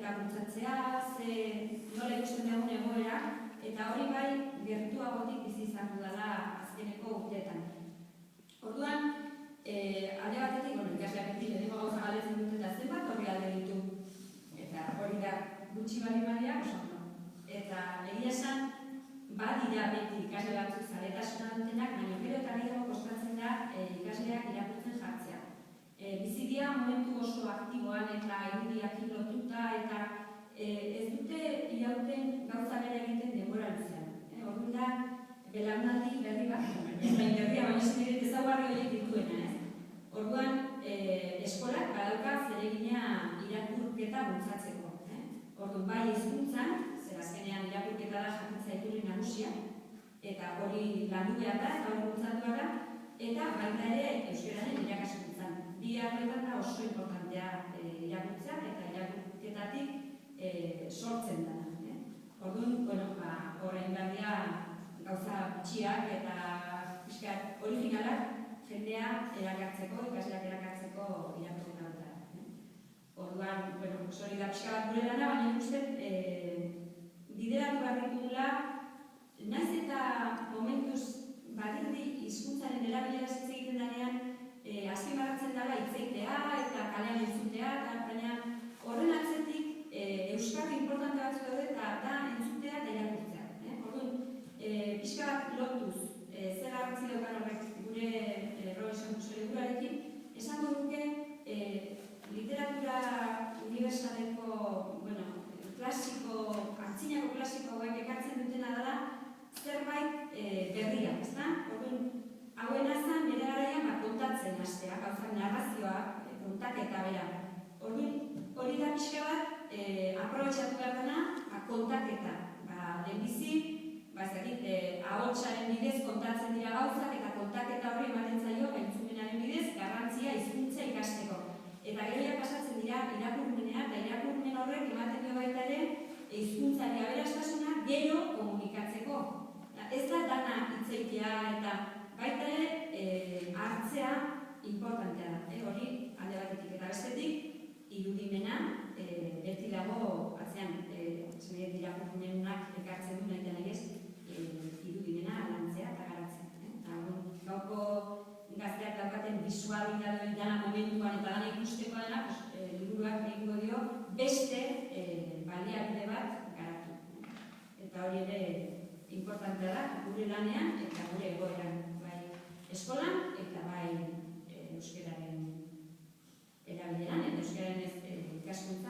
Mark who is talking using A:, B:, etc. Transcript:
A: praktika bultzatzea, nola ikusten dugun egoera, eta hori bai gertuagotik bizi izan dudala azkeneko urteetan. Orduan, alde batetik, ikasleak beti lehenengo gauza galetzen dut eta zenbat horri alde ditu. Eta hori da gutxi bali oso ondo. Eta egia esan, badira beti ikasle batzuk zaletasuna dutenak, baina gero eta gehiago kostatzen da ikasleak irakurtzen jartzea. Bizidia momentu oso aktiboan eta irudiakin lotuta eta ez dute irauten gauza bera egiten denbora luzean. Orduan da, belaunaldi berri bat, ez bain berria, baina esan ezaugarri horiek dituena. Orduan, eskolak badauka zeregina irakurketa bultzatzeko. Orduan, bai hizkuntzan, zer azkenean irakurketa da jakintza iturri nagusia, eta hori landu behar da, eta hori bultzatu gara, eta baita ere euskararen irakaskuntzan. Bi arloetan da oso importantea irakurtzea, eta irakurketatik sortzen da. Orduan, horrein berdia gauza txiak eta originalak jendea erakartzeko, ikasleak erakartzeko irakurketa dut. Orduan, hori da pixka bat gure lana, baina ikusten bideratu behar ditugula, naiz eta momentuz badirdi hizkuntzaren erabilera hitz egiten denean, azpimarratzen dela hitz egitea eta kalean entzutea, baina horren atzetik euskara importante batzuk daude eta da entzutea eta irakurtzea. Orduan, pixka bat lotuz, zer garrantzi daukan horrek gure Robinson Crusoe libruarekin, esango duke literatura unibersaleko, antzinako klasiko hauek ekartzen dutena dela zerbait berria, ezta? Orduan, hauen azan bere garaian kontatzen hastea, gauzak narrazioak, kontaketa bera. Orduan, hori da pixka bat aprobetxatu behar dena kontaketa. Lehenbizi, ahotsaren bidez kontatzen dira gauzak eta kontaketa horri ematen zaio entzumenaren bidez garrantzia hizkuntza ikasteko. Eta gero pasatzen dira irakurmenea eta irakurmen horrek ematen dio baita ere hizkuntzari aberastasuna gero komunikatzeko. Ez da dana hitz egitea eta baita ere hartzea importantea da. Hori alde batetik eta bestetik irudimena beti dago atzean irakurmenak ekartzen du nahi denegez irudimena lantzea eta garatzea. Gauko gazteak daukaten bisualidade dana momentuan eta dana ikusteko dena, liburuak egingo dio beste baliabide bat garatu. Eta hori ere importantea da gure lanean eta gure egoeran, bai eskolan eta bai euskararen erabileran, eta euskararen ikaskuntza